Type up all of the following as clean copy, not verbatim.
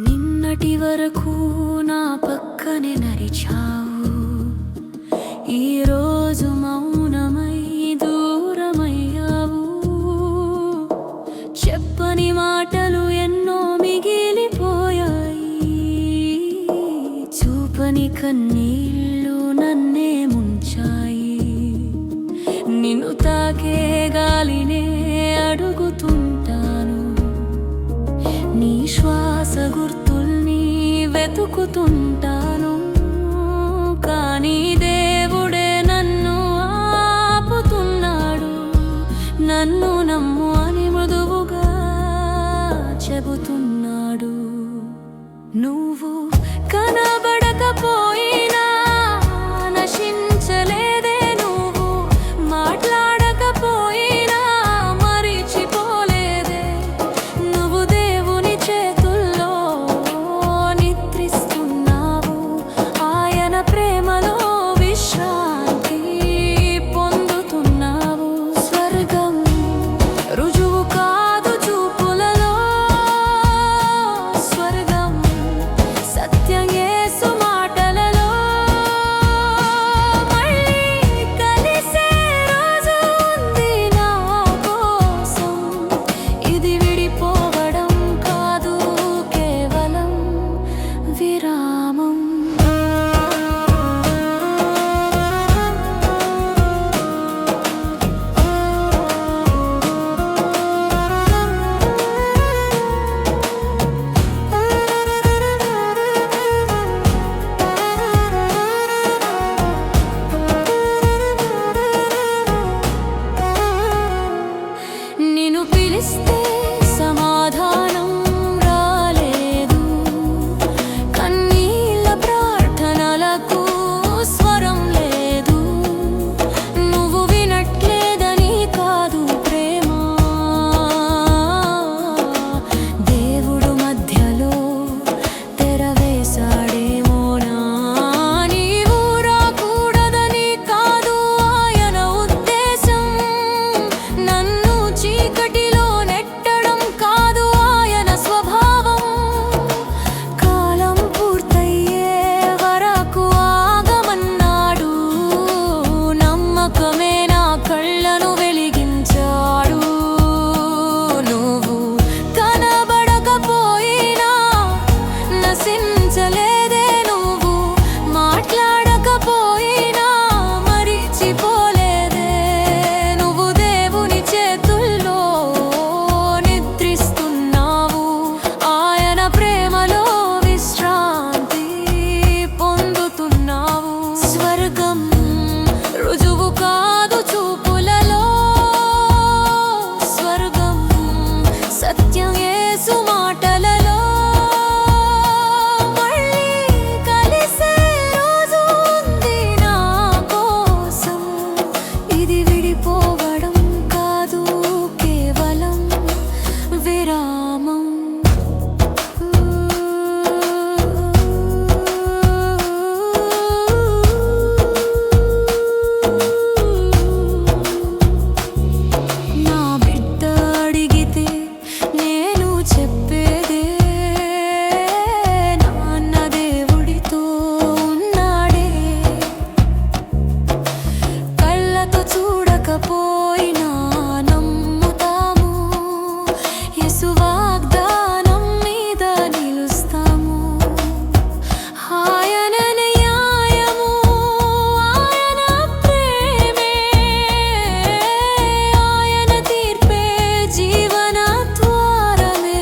నిన్నటి వరకు నా పక్కనే నడిచావు, ఈరోజు మౌనమై దూరమయ్యావు. చెప్పని మాటలు ఎన్నో మిగిలిపోయాయి, చూపని కన్నీళ్ళు నన్నే ముంచాయి. నిన్ను తాకే గాలినే అడుగుతుంటాను, నీ శ్వాస గుర్తుల్ని వెతుకుతుంటాను. కానీ దేవుడే నన్ను ఆపుతున్నాడు, నన్ను నమ్ము అని మృదువుగా చెబుతున్నాడు. నువ్వు కనబడకపోయినా నశించలేదే, నువ్వు మాట్లాడకపోయినా మరిచిపోలేదే. నువ్వు దేవుని చేతుల్లో నిద్రిస్తున్నావు, ఆయన ప్రేమలో విశ్రాంతి పొందుతున్నావు. స్వర్గం రుజువు కాదు చూపులలో, స్వర్గం సత్యం యేసు మాటలలో. మళ్ళీ కలిసే రోజు ఉంది నా కోసం, ఇది విడిపోవడం కాదు కేవలం విరామం. నిన్ను పిలిస్తే సమాధానం రాలేదు, కన్నీళ్ళ ప్రార్థనలకు స్వరం లేదు. నువ్వు వినట్లేదని కాదు ప్రేమ, దేవుడు మధ్యలో తెరవేశాడేమోనా. నీవు రాకూడదని కాదు ఆయన ఉద్దేశం, నన్ను చీకటిలో నెట్టడం కాదు ఆయన స్వభావం. కాలం పూర్తయ్యే వరకు ఆగమన్నాడు, నమ్మకమే నా కళ్ళను వెలిగించాడు. నువ్వు కనబడకపోయినా నశించలేదే, నువ్వు మాట్లాడకపోయినా మరిచిపోలేదే. నువ్వు దేవుని చేతుల్లో నిద్రిస్తున్నావు, ఆయన ప్రేమలో విశ్రాంతి పొందుతున్నావు. స్వర్గం రుజువు కాదు చూపులలో, స్వర్గం సత్యం యేసు మాటలలో. మళ్ళీ కలిసే రోజు ఉంది నా కోసం, ఇది విడిపోవడం కాదు కేవలం విరామం. నా బిడ్డ అడిగితే నేను చెప్పేదే, నాన్న దేవుడితో ఉన్నాడే. కళ్ళతో చూడకపోయినా నమ్ముతాము, యేసు వాగ్దానం మీద నిలుస్తాము. ఆయన న్యాయము, ఆయన ప్రేమే, ఆయన తీర్పే జీవన ద్వారమే.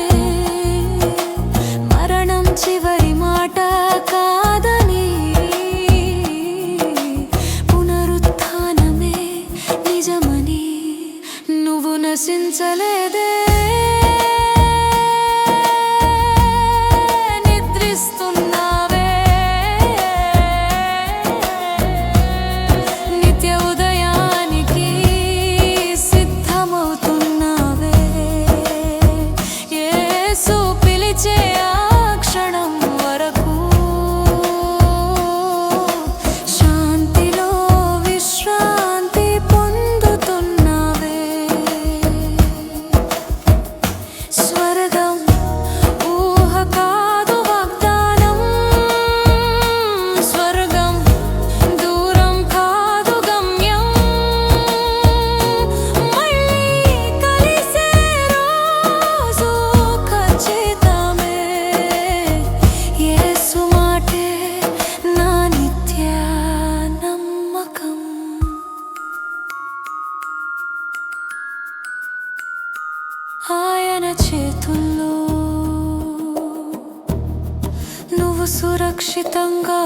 సురక్షితంగా